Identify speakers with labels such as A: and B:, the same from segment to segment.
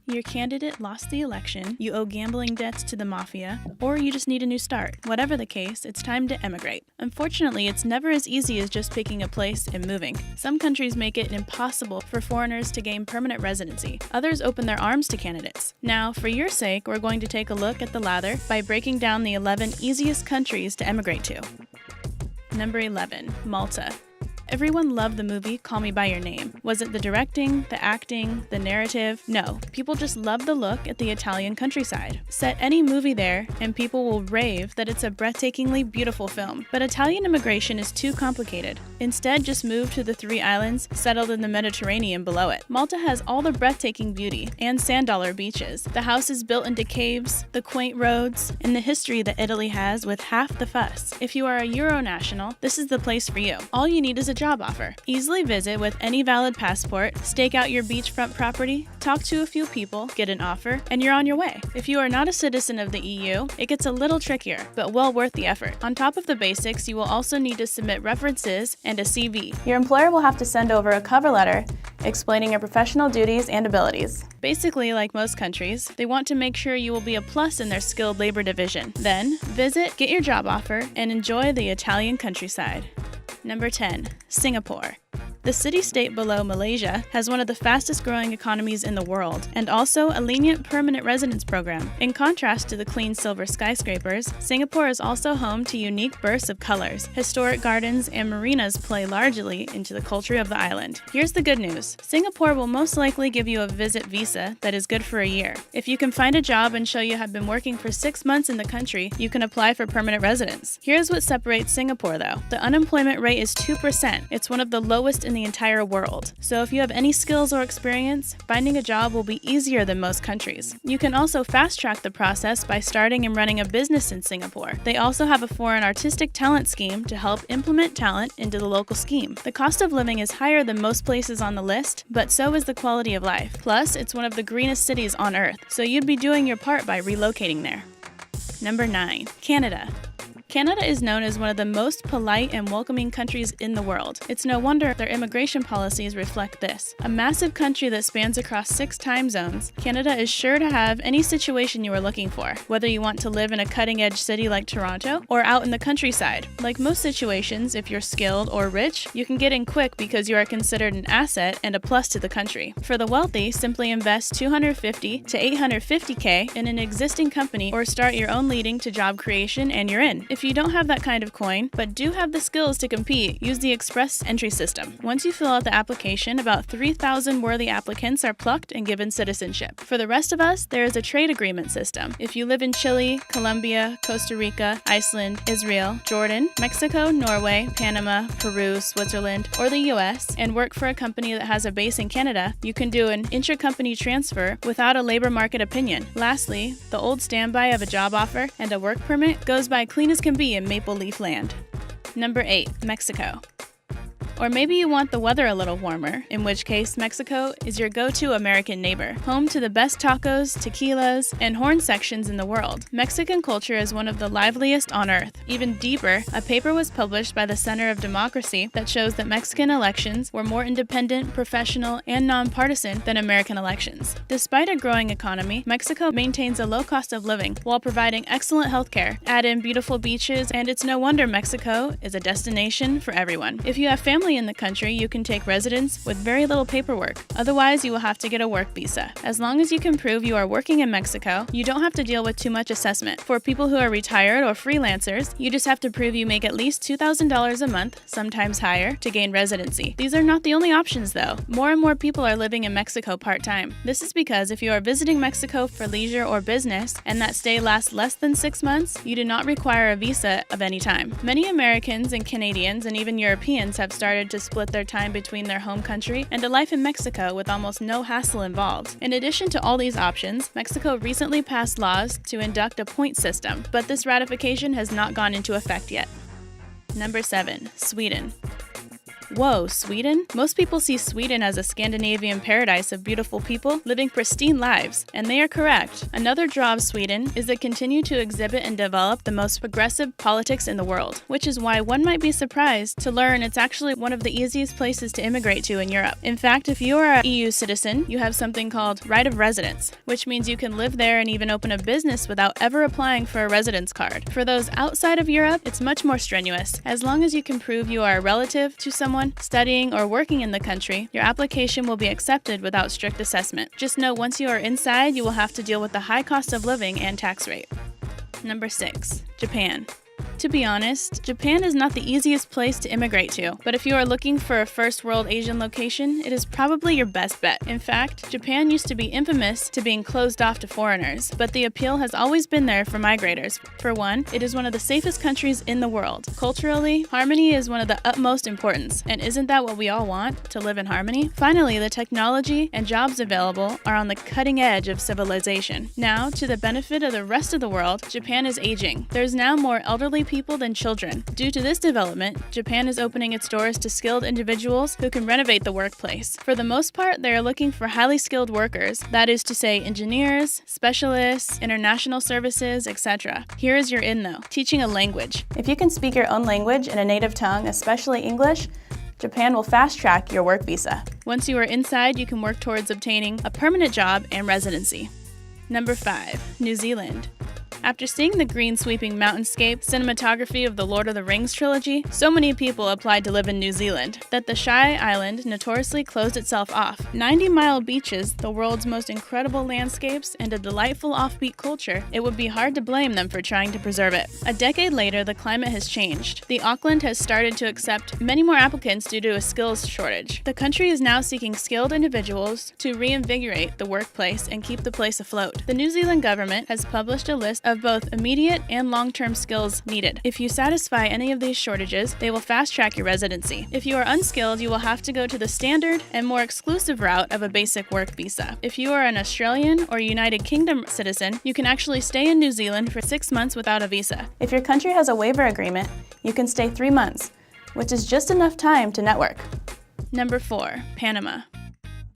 A: Your candidate lost the election, you owe gambling debts to the mafia, or you just need a new start. Whatever the case, it's time to emigrate. Unfortunately, it's never as easy as just picking a place and moving. Some countries make it impossible for foreigners to gain permanent residency. Others open their arms to candidates. Now, for your sake, we're going to take a look at the latter by breaking down the 11 easiest countries to emigrate to. Number 11. Malta. Everyone loved the movie Call Me By Your Name. Was it the directing, the acting, the narrative? No, people just loved the look at the Italian countryside. Set any movie there, and people will rave that it's a breathtakingly beautiful film. But Italian immigration is too complicated. Instead, just move to the 3 islands settled in the Mediterranean below it. Malta has all the breathtaking beauty and sand dollar beaches, the houses built into caves, the quaint roads, and the history that Italy has with half the fuss. If you are a Euro national, this is the place for you. All you need is a job offer. Easily visit with any valid passport, stake out your beachfront property, talk to a few people, get an offer, and you're on your way. If you are not a citizen of the EU, it gets a little trickier, but well worth the effort. On top of the basics, you will also need to submit references and a CV. Your employer will have to send over a cover letter explaining your professional duties and abilities. Basically, like most countries, they want to make sure you will be a plus in their skilled labor division. Then, visit, get your job offer, and enjoy the Italian countryside. Number 10. Singapore. The city-state below Malaysia has one of the fastest-growing economies in the world, and also a lenient permanent residence program. In contrast to the clean silver skyscrapers, Singapore is also home to unique bursts of colors. Historic gardens and marinas play largely into the culture of the island. Here's the good news. Singapore will most likely give you a visit visa that is good for a year. If you can find a job and show you have been working for 6 months in the country, you can apply for permanent residence. Here's what separates Singapore, though. The unemployment rate is 2%. It's one of the lowest in the entire world. So if you have any skills or experience, finding a job will be easier than most countries. You can also fast-track the process by starting and running a business in Singapore. They also have a foreign artistic talent scheme to help implement talent into the local scheme. The cost of living is higher than most places on the list, but so is the quality of life. Plus, it's one of the greenest cities on Earth, so you'd be doing your part by relocating there. Number 9. Canada. Canada is known as one of the most polite and welcoming countries in the world. It's no wonder their immigration policies reflect this. A massive country that spans across 6 time zones, Canada is sure to have any situation you are looking for, whether you want to live in a cutting-edge city like Toronto or out in the countryside. Like most situations, if you're skilled or rich, you can get in quick because you are considered an asset and a plus to the country. For the wealthy, simply invest $250 to $850K in an existing company or start your own leading to job creation and you're in. If you don't have that kind of coin, but do have the skills to compete, use the express entry system. Once you fill out the application, about 3,000 worthy applicants are plucked and given citizenship. For the rest of us, there is a trade agreement system. If you live in Chile, Colombia, Costa Rica, Iceland, Israel, Jordan, Mexico, Norway, Panama, Peru, Switzerland, or the US, and work for a company that has a base in Canada, you can do an intra-company transfer without a labor market opinion. Lastly, the old standby of a job offer and a work permit goes by clean as can be in Maple Leaf Land. Number 8. Mexico. Or maybe you want the weather a little warmer, in which case Mexico is your go-to American neighbor, home to the best tacos, tequilas, and horn sections in the world. Mexican culture is one of the liveliest on earth. Even deeper, a paper was published by the Center of Democracy that shows that Mexican elections were more independent, professional, and nonpartisan than American elections. Despite a growing economy, Mexico maintains a low cost of living while providing excellent healthcare. Add in beautiful beaches, and it's no wonder Mexico is a destination for everyone. If you have family in the country, you can take residence with very little paperwork. Otherwise, you will have to get a work visa. As long as you can prove you are working in Mexico, you don't have to deal with too much assessment. For people who are retired or freelancers, you just have to prove you make at least $2,000 a month, sometimes higher, to gain residency. These are not the only options, though. More and more people are living in Mexico part-time. This is because if you are visiting Mexico for leisure or business, and that stay lasts less than 6 months, you do not require a visa of any time. Many Americans and Canadians and even Europeans have started to split their time between their home country and a life in Mexico with almost no hassle involved. In addition to all these options, Mexico recently passed laws to induct a point system, but this ratification has not gone into effect yet. Number 7. Sweden. Whoa, Sweden? Most people see Sweden as a Scandinavian paradise of beautiful people living pristine lives, and they are correct. Another draw of Sweden is they continue to exhibit and develop the most progressive politics in the world, which is why one might be surprised to learn it's actually one of the easiest places to immigrate to in Europe. In fact, if you are an EU citizen, you have something called right of residence, which means you can live there and even open a business without ever applying for a residence card. For those outside of Europe, it's much more strenuous. As long as you can prove you are a relative to someone studying or working in the country, your application will be accepted without strict assessment. Just know once you are inside, you will have to deal with the high cost of living and tax rate. Number 6. Japan. To be honest, Japan is not the easiest place to immigrate to, but if you are looking for a first world Asian location, it is probably your best bet. In fact, Japan used to be infamous to being closed off to foreigners, but the appeal has always been there for migrators. For one, it is one of the safest countries in the world. Culturally, harmony is one of the utmost importance, and isn't that what we all want, to live in harmony? Finally, the technology and jobs available are on the cutting edge of civilization. Now, to the benefit of the rest of the world, Japan is aging. There's now more elderly people than children. Due to this development, Japan is opening its doors to skilled individuals who can renovate the workplace. For the most part, they are looking for highly skilled workers, that is to say engineers, specialists, international services, etc. Here is your in though, teaching a language. If you can speak your own language in a native tongue, especially English, Japan will fast-track your work visa. Once you are inside, you can work towards obtaining a permanent job and residency. Number 5. New Zealand. After seeing the green sweeping mountainscape cinematography of the Lord of the Rings trilogy, so many people applied to live in New Zealand that the shy island notoriously closed itself off. 90-mile beaches, the world's most incredible landscapes, and a delightful offbeat culture, it would be hard to blame them for trying to preserve it. A decade later, the climate has changed. The Auckland has started to accept many more applicants due to a skills shortage. The country is now seeking skilled individuals to reinvigorate the workplace and keep the place afloat. The New Zealand government has published a list of both immediate and long-term skills needed. If you satisfy any of these shortages, they will fast-track your residency. If you are unskilled, you will have to go to the standard and more exclusive route of a basic work visa. If you are an Australian or United Kingdom citizen, you can actually stay in New Zealand for 6 months without a visa. If your country has a waiver agreement, you can stay 3 months, which is just enough time to network. Number 4. Panama.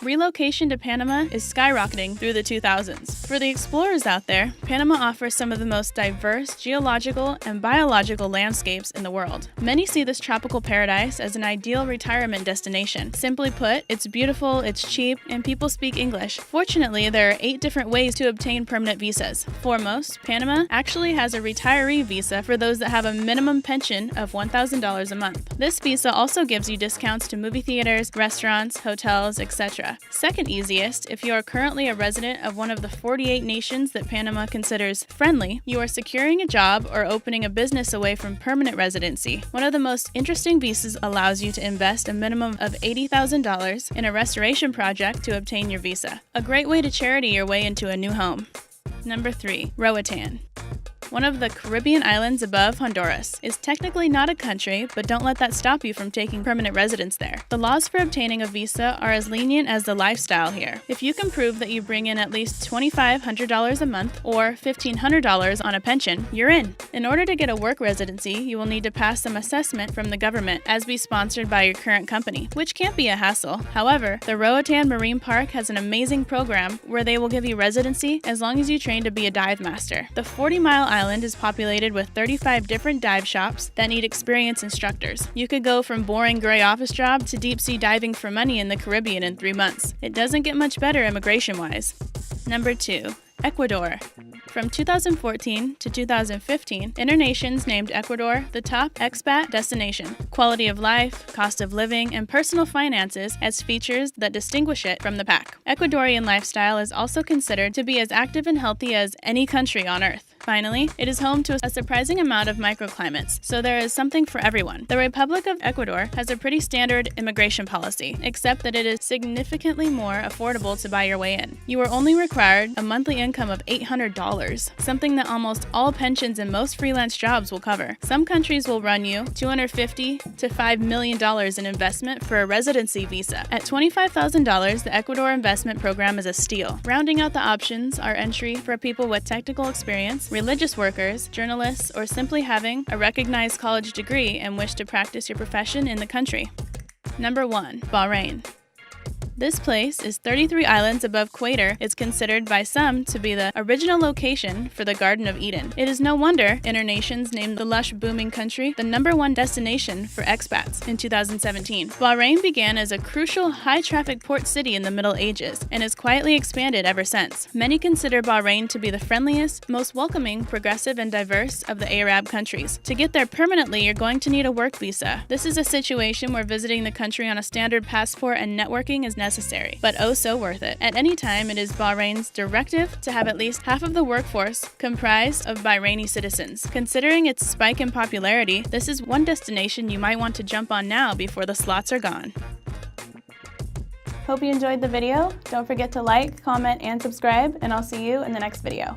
A: Relocation to Panama is skyrocketing through the 2000s. For the explorers out there, Panama offers some of the most diverse geological and biological landscapes in the world. Many see this tropical paradise as an ideal retirement destination. Simply put, it's beautiful, it's cheap, and people speak English. Fortunately, there are 8 different ways to obtain permanent visas. Foremost, Panama actually has a retiree visa for those that have a minimum pension of $1,000 a month. This visa also gives you discounts to movie theaters, restaurants, hotels, etc. Second easiest, if you are currently a resident of one of the 48 nations that Panama considers friendly, you are securing a job or opening a business away from permanent residency. One of the most interesting visas allows you to invest a minimum of $80,000 in a restoration project to obtain your visa. A great way to charity your way into a new home. Number 3. Roatan. One of the Caribbean islands above Honduras is technically not a country, but don't let that stop you from taking permanent residence there. The laws for obtaining a visa are as lenient as the lifestyle here. If you can prove that you bring in at least $2,500 a month or $1,500 on a pension, you're in. In order to get a work residency, you will need to pass some assessment from the government as be sponsored by your current company, which can't be a hassle. However, the Roatan Marine Park has an amazing program where they will give you residency as long as you train to be a dive master. The 40-mile island is populated with 35 different dive shops that need experienced instructors. You could go from boring gray office job to deep sea diving for money in the Caribbean in 3 months. It doesn't get much better immigration-wise. Number 2. Ecuador. From 2014 to 2015, Internations named Ecuador the top expat destination. Quality of life, cost of living, and personal finances as features that distinguish it from the pack. Ecuadorian lifestyle is also considered to be as active and healthy as any country on Earth. Finally, it is home to a surprising amount of microclimates, so there is something for everyone. The Republic of Ecuador has a pretty standard immigration policy, except that it is significantly more affordable to buy your way in. You are only required a monthly income of $800, something that almost all pensions and most freelance jobs will cover. Some countries will run you $250 to $5 million in investment for a residency visa. At $25,000, the Ecuador investment program is a steal. Rounding out the options are entry for people with technical experience, religious workers, journalists, or simply having a recognized college degree and wish to practice your profession in the country. Number 1. Bahrain. This place is 33 islands above Equator. It's considered by some to be the original location for the Garden of Eden. It is no wonder Internations named the lush, booming country the #1 destination for expats in 2017. Bahrain began as a crucial, high-traffic port city in the Middle Ages and has quietly expanded ever since. Many consider Bahrain to be the friendliest, most welcoming, progressive, and diverse of the Arab countries. To get there permanently, you're going to need a work visa. This is a situation where visiting the country on a standard passport and networking is necessary, but oh so worth it. At any time, it is Bahrain's directive to have at least half of the workforce comprised of Bahraini citizens. Considering its spike in popularity, this is one destination you might want to jump on now before the slots are gone. Hope you enjoyed the video. Don't forget to like, comment, and subscribe, and I'll see you in the next video.